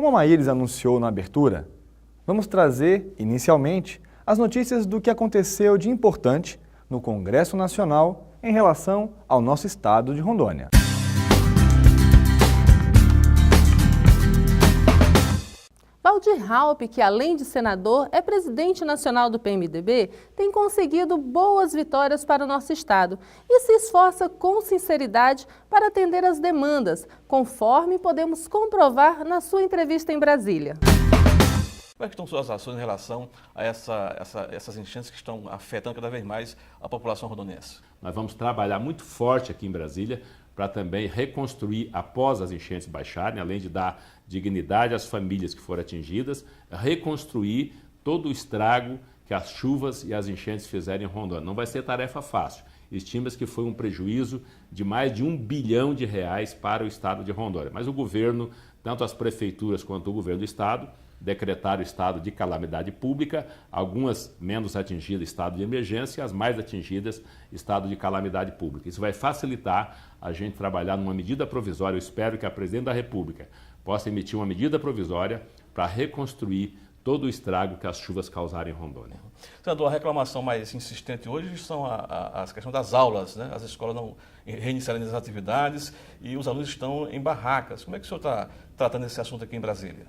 Como a Maíris anunciou na abertura, vamos trazer, inicialmente, as notícias do que aconteceu de importante no Congresso Nacional em relação ao nosso estado de Rondônia. Valdir Raupp, que além de senador, é presidente nacional do PMDB, tem conseguido boas vitórias para o nosso estado e se esforça com sinceridade para atender às demandas, conforme podemos comprovar na sua entrevista em Brasília. Como é que estão suas ações em relação a essas enchentes que estão afetando cada vez mais a população rondonense? Nós vamos trabalhar muito forte aqui em Brasília para também reconstruir após as enchentes baixarem, além de dar dignidade às famílias que foram atingidas, reconstruir todo o estrago que as chuvas e as enchentes fizeram em Rondônia. Não vai ser tarefa fácil. Estima-se que foi um prejuízo de mais de R$1 bilhão para o estado de Rondônia. Mas o governo, tanto as prefeituras quanto o governo do estado, decretaram o estado de calamidade pública, algumas menos atingidas, estado de emergência, e as mais atingidas, estado de calamidade pública. Isso vai facilitar a gente trabalhar numa medida provisória. Eu espero que a Presidente da República possa emitir uma medida provisória para reconstruir todo o estrago que as chuvas causaram em Rondônia. Senador, a reclamação mais insistente hoje são as questões das aulas, né? As escolas não reiniciarem as atividades e os alunos estão em barracas. Como é que o senhor está tratando esse assunto aqui em Brasília?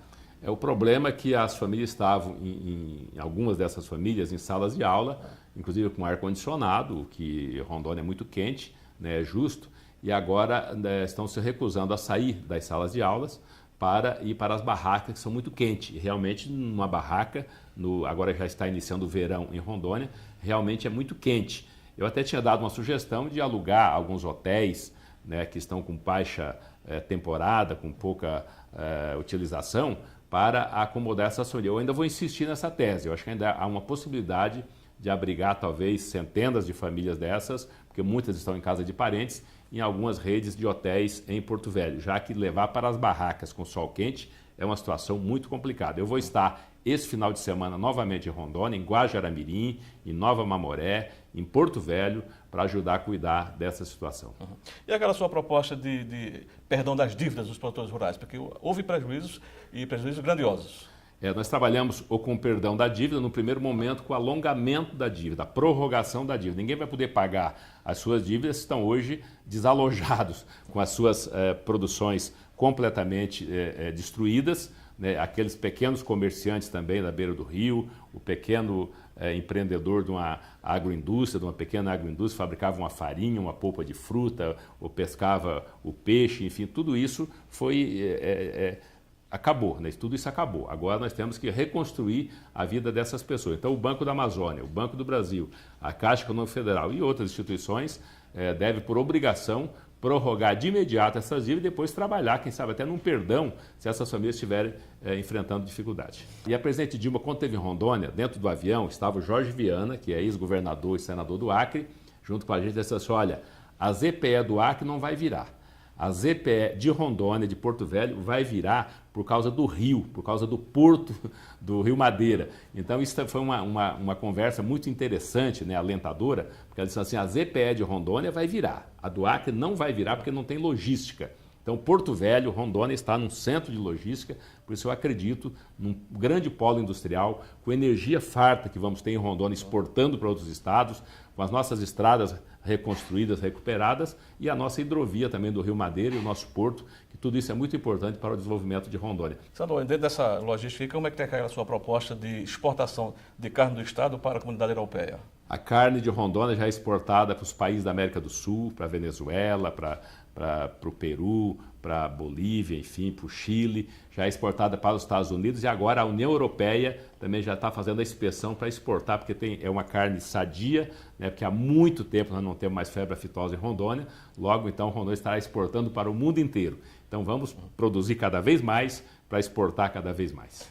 O problema é que as famílias estavam, em algumas dessas famílias, em salas de aula, inclusive com ar-condicionado, que Rondônia é muito quente, né, é justo, e agora estão se recusando a sair das salas de aulas para ir para as barracas, que são muito quentes. E realmente, numa barraca, agora já está iniciando o verão em Rondônia, realmente é muito quente. Eu até tinha dado uma sugestão de alugar alguns hotéis, né, que estão com baixa temporada, com pouca utilização, para acomodar essa família. Eu ainda vou insistir nessa tese. Eu acho que ainda há uma possibilidade de abrigar talvez centenas de famílias dessas, porque muitas estão em casa de parentes, em algumas redes de hotéis em Porto Velho, já que levar para as barracas com sol quente é uma situação muito complicada. Eu vou estar esse final de semana novamente em Rondônia, em Guajará-Mirim, em Nova Mamoré, em Porto Velho, para ajudar a cuidar dessa situação. E aquela sua proposta de perdão das dívidas dos produtores rurais? Porque houve prejuízos e prejuízos grandiosos. Nós trabalhamos com o perdão da dívida, no primeiro momento com o alongamento da dívida, a prorrogação da dívida. Ninguém vai poder pagar as suas dívidas, estão hoje desalojados, com as suas produções completamente destruídas, né? Aqueles pequenos comerciantes também da beira do rio, o pequeno empreendedor de uma agroindústria, de uma pequena agroindústria, fabricava uma farinha, uma polpa de fruta, ou pescava o peixe, enfim, tudo isso acabou, né? Tudo isso acabou. Agora nós temos que reconstruir a vida dessas pessoas. Então o Banco da Amazônia, o Banco do Brasil, a Caixa Econômica Federal e outras instituições devem, por obrigação, prorrogar de imediato essas dívidas e depois trabalhar, quem sabe até num perdão, se essas famílias estiverem enfrentando dificuldade. E a presidente Dilma, quando esteve em Rondônia, dentro do avião, estava o Jorge Viana, que é ex-governador e senador do Acre, junto com a gente, disse assim: olha, a ZPE do Acre não vai virar. A ZPE de Rondônia, de Porto Velho, vai virar por causa do rio, por causa do porto do Rio Madeira. Então isso foi uma conversa muito interessante, né, alentadora, porque ela disse assim: a ZPE de Rondônia vai virar, a do Acre não vai virar porque não tem logística. Então Porto Velho, Rondônia, está num centro de logística, por isso eu acredito num grande polo industrial, com energia farta que vamos ter em Rondônia, exportando para outros estados, com as nossas estradas reconstruídas, recuperadas, e a nossa hidrovia também do Rio Madeira e o nosso porto, que tudo isso é muito importante para o desenvolvimento de Rondônia. Senador, dentro dessa logística, como é que tem a sua proposta de exportação de carne do estado para a comunidade europeia? A carne de Rondônia já é exportada para os países da América do Sul, para a Venezuela, para o Peru, para a Bolívia, enfim, para o Chile, já é exportada para os Estados Unidos, e agora a União Europeia também já está fazendo a inspeção para exportar, porque é uma carne sadia, né, porque há muito tempo nós não temos mais febre aftosa em Rondônia, logo então Rondônia estará exportando para o mundo inteiro. Então vamos produzir cada vez mais para exportar cada vez mais.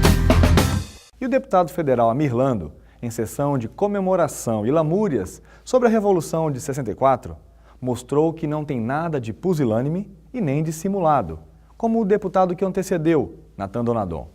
E o deputado federal Amir Lando, em sessão de comemoração e lamúrias sobre a Revolução de 64, mostrou que não tem nada de pusilânime e nem de simulado, como o deputado que antecedeu, Natan Donadon.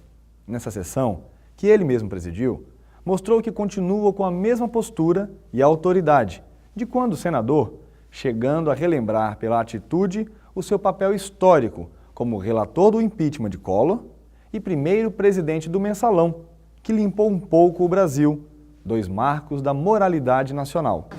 Nessa sessão, que ele mesmo presidiu, mostrou que continua com a mesma postura e autoridade de quando senador, chegando a relembrar pela atitude o seu papel histórico como relator do impeachment de Collor e primeiro presidente do Mensalão, que limpou um pouco o Brasil, 2 marcos da moralidade nacional.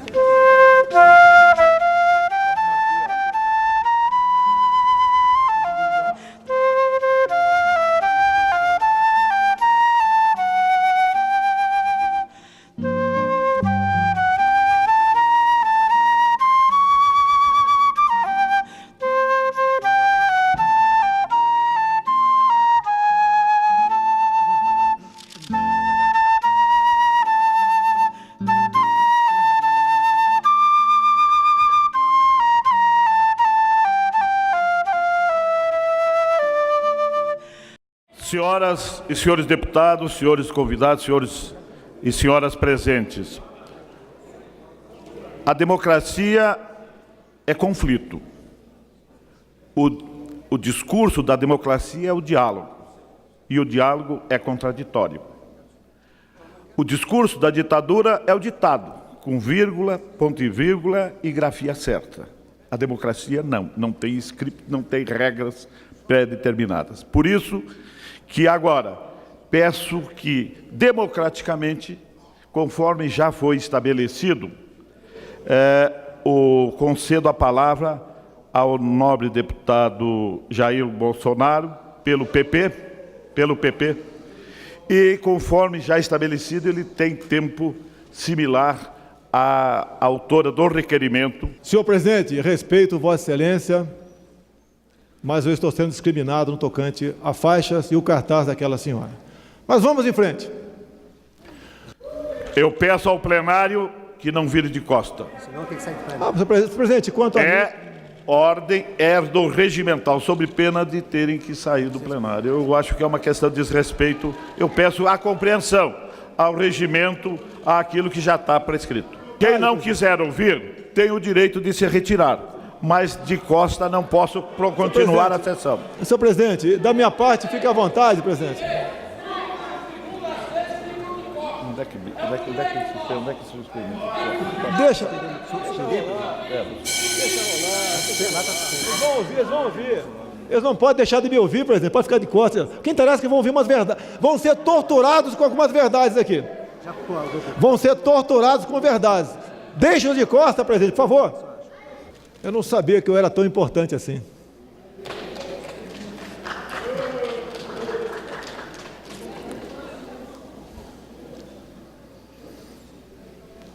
Senhoras e senhores deputados, senhores convidados, senhores e senhoras presentes, a democracia é conflito. O discurso da democracia é o diálogo, e o diálogo é contraditório. O discurso da ditadura é o ditado, com vírgula, ponto e vírgula e grafia certa. A democracia não tem script, não tem regras pré-determinadas. Por isso que agora peço que, democraticamente, conforme já foi estabelecido, concedo a palavra ao nobre deputado Jair Bolsonaro, pelo PP, e, conforme já estabelecido, ele tem tempo similar à autora do requerimento. Senhor presidente, respeito Vossa Excelência, mas eu estou sendo discriminado no tocante a faixas e o cartaz daquela senhora. Mas vamos em frente. Eu peço ao plenário que não vire de costa. Senão tem que sair do plenário. Senhor presidente, quanto a ordem do regimental, sob pena de terem que sair do plenário. Eu acho que é uma questão de desrespeito. Eu peço a compreensão ao regimento, àquilo que já está prescrito. Quem não quiser ouvir, tem o direito de se retirar. Mas de costa não posso continuar a sessão. Senhor presidente, da minha parte, fique à vontade, presidente. Onde é que se suspende? Deixa. Eles vão ouvir. Eles não podem deixar de me ouvir, presidente, pode ficar de costas. O que interessa é que vão ouvir umas verdades. Vão ser torturados com algumas verdades aqui. Vão ser torturados com verdades. Deixem de costa, presidente, por favor. Eu não sabia que eu era tão importante assim.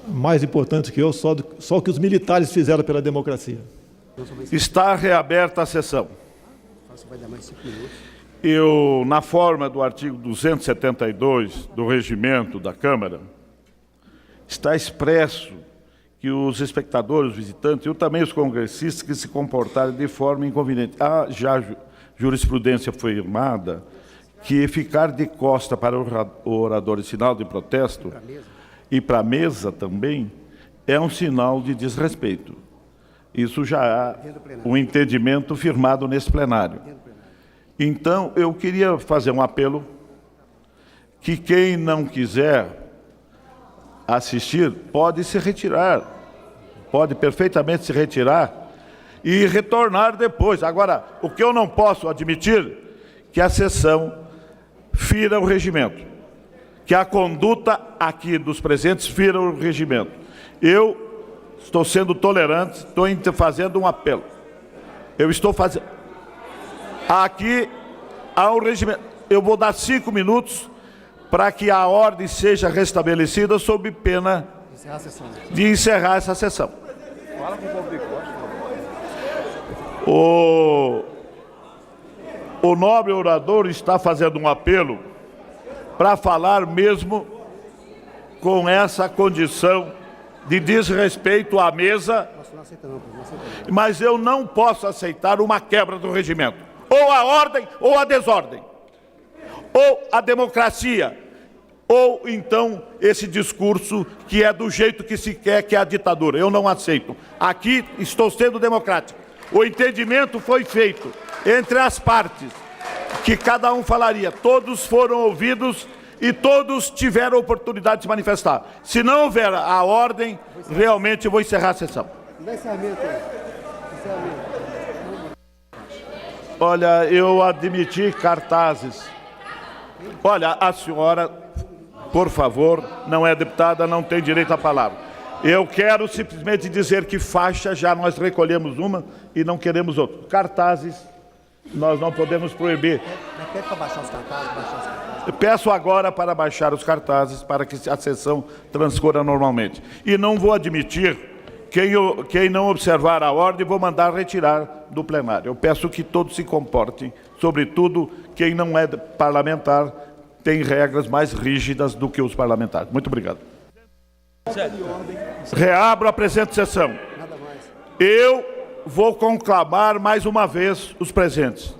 Mais importante que eu, só o que os militares fizeram pela democracia. Está reaberta a sessão. Eu, na forma do artigo 272 do regimento da Câmara, está expresso que os espectadores, os visitantes, e também os congressistas que se comportarem de forma inconveniente. A jurisprudência foi firmada que ficar de costa para o orador em sinal de protesto e para a mesa também é um sinal de desrespeito. Isso já há um entendimento firmado nesse plenário. Então, eu queria fazer um apelo que quem não quiser assistir, pode se retirar, pode perfeitamente se retirar e retornar depois. Agora, o que eu não posso admitir, que a sessão fira o regimento, que a conduta aqui dos presentes fira o regimento. Eu estou sendo tolerante, estou fazendo um apelo. Eu estou fazendo... Aqui há um regimento. Eu vou dar 5 minutos para que a ordem seja restabelecida sob pena de encerrar essa sessão. O nobre orador está fazendo um apelo para falar mesmo com essa condição de desrespeito à mesa, mas eu não posso aceitar uma quebra do regimento. Ou a ordem ou a desordem. Ou a democracia, ou então esse discurso que é do jeito que se quer, que é a ditadura. Eu não aceito. Aqui estou sendo democrático. O entendimento foi feito entre as partes, que cada um falaria. Todos foram ouvidos e todos tiveram oportunidade de se manifestar. Se não houver a ordem, realmente eu vou encerrar a sessão. Olha, eu admiti cartazes Olha, a senhora, por favor, não é deputada, não tem direito à palavra. Eu quero simplesmente dizer que faixa já nós recolhemos uma e não queremos outra. Cartazes, nós não podemos proibir. Pede para baixar os cartazes, Eu peço agora para baixar os cartazes para que a sessão transcorra normalmente. E não vou admitir quem não observar a ordem, vou mandar retirar do plenário. Eu peço que todos se comportem, sobretudo quem não é parlamentar tem regras mais rígidas do que os parlamentares. Muito obrigado. Reabro a presente sessão. Eu vou conclamar mais uma vez os presentes.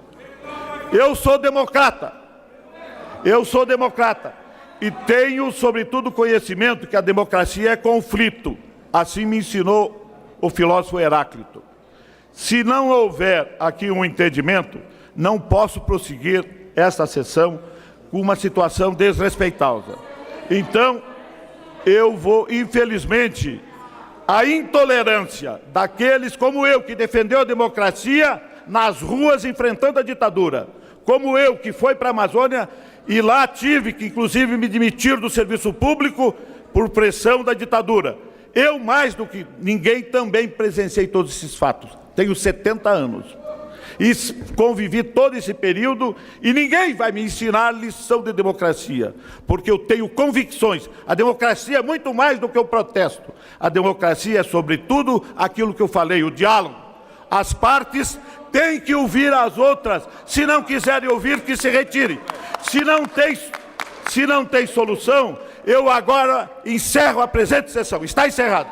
Eu sou democrata. Eu sou democrata. E tenho, sobretudo, conhecimento que a democracia é conflito. Assim me ensinou o filósofo Heráclito. Se não houver aqui um entendimento, não posso prosseguir esta sessão com uma situação desrespeitosa. Então, eu vou, infelizmente, a intolerância daqueles como eu, que defendeu a democracia nas ruas enfrentando a ditadura, como eu, que foi para a Amazônia e lá tive que, inclusive, me demitir do serviço público por pressão da ditadura. Eu, mais do que ninguém, também presenciei todos esses fatos. Tenho 70 anos. E convivi todo esse período e ninguém vai me ensinar lição de democracia, porque eu tenho convicções. A democracia é muito mais do que o protesto. A democracia é, sobretudo, aquilo que eu falei, o diálogo. As partes têm que ouvir as outras. Se não quiserem ouvir, que se retire. Se não tem solução, eu agora encerro a presente sessão. Está encerrado.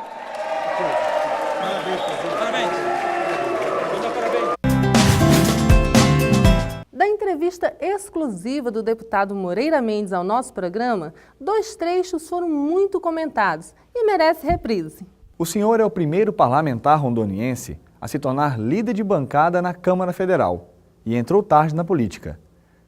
Da entrevista exclusiva do deputado Moreira Mendes ao nosso programa, 2 trechos foram muito comentados e merece reprise. O senhor é o primeiro parlamentar rondoniense a se tornar líder de bancada na Câmara Federal e entrou tarde na política.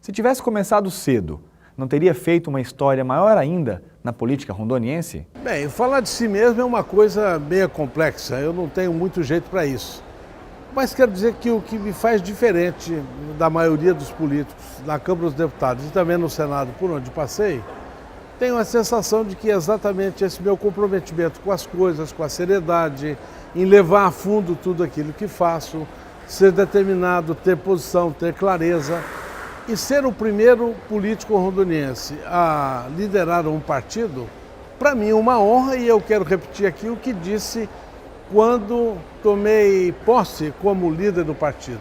Se tivesse começado cedo, não teria feito uma história maior ainda na política rondoniense? Bem, falar de si mesmo é uma coisa meio complexa, eu não tenho muito jeito para isso. Mas quero dizer que o que me faz diferente da maioria dos políticos na Câmara dos Deputados e também no Senado, por onde passei, tenho a sensação de que é exatamente esse meu comprometimento com as coisas, com a seriedade, em levar a fundo tudo aquilo que faço, ser determinado, ter posição, ter clareza e ser o primeiro político rondoniense a liderar um partido, para mim é uma honra e eu quero repetir aqui o que disse quando tomei posse como líder do partido,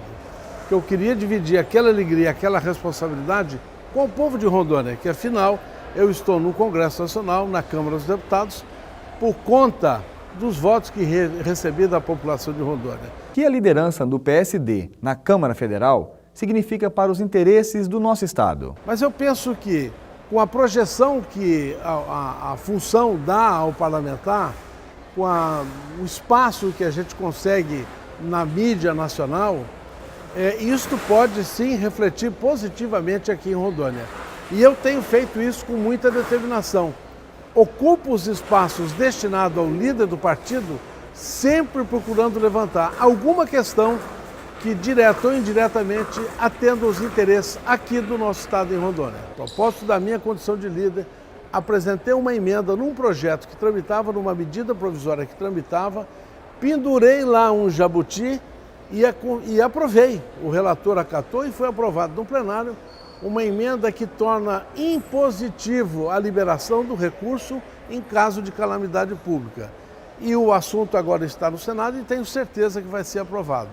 que eu queria dividir aquela alegria, aquela responsabilidade com o povo de Rondônia, que afinal eu estou no Congresso Nacional, na Câmara dos Deputados, por conta dos votos que recebi da população de Rondônia. Que a liderança do PSD na Câmara Federal significa para os interesses do nosso Estado? Mas eu penso que, com a projeção que a função dá ao parlamentar, com o espaço que a gente consegue na mídia nacional, isto pode sim refletir positivamente aqui em Rondônia. E eu tenho feito isso com muita determinação. Ocupo os espaços destinados ao líder do partido, sempre procurando levantar alguma questão que, direta ou indiretamente, atenda os interesses aqui do nosso Estado em Rondônia. A propósito da minha condição de líder, apresentei uma emenda num projeto que tramitava, numa medida provisória que tramitava, pendurei lá um jabuti e aprovei. O relator acatou e foi aprovado no plenário uma emenda que torna impositivo a liberação do recurso em caso de calamidade pública. E o assunto agora está no Senado e tenho certeza que vai ser aprovado.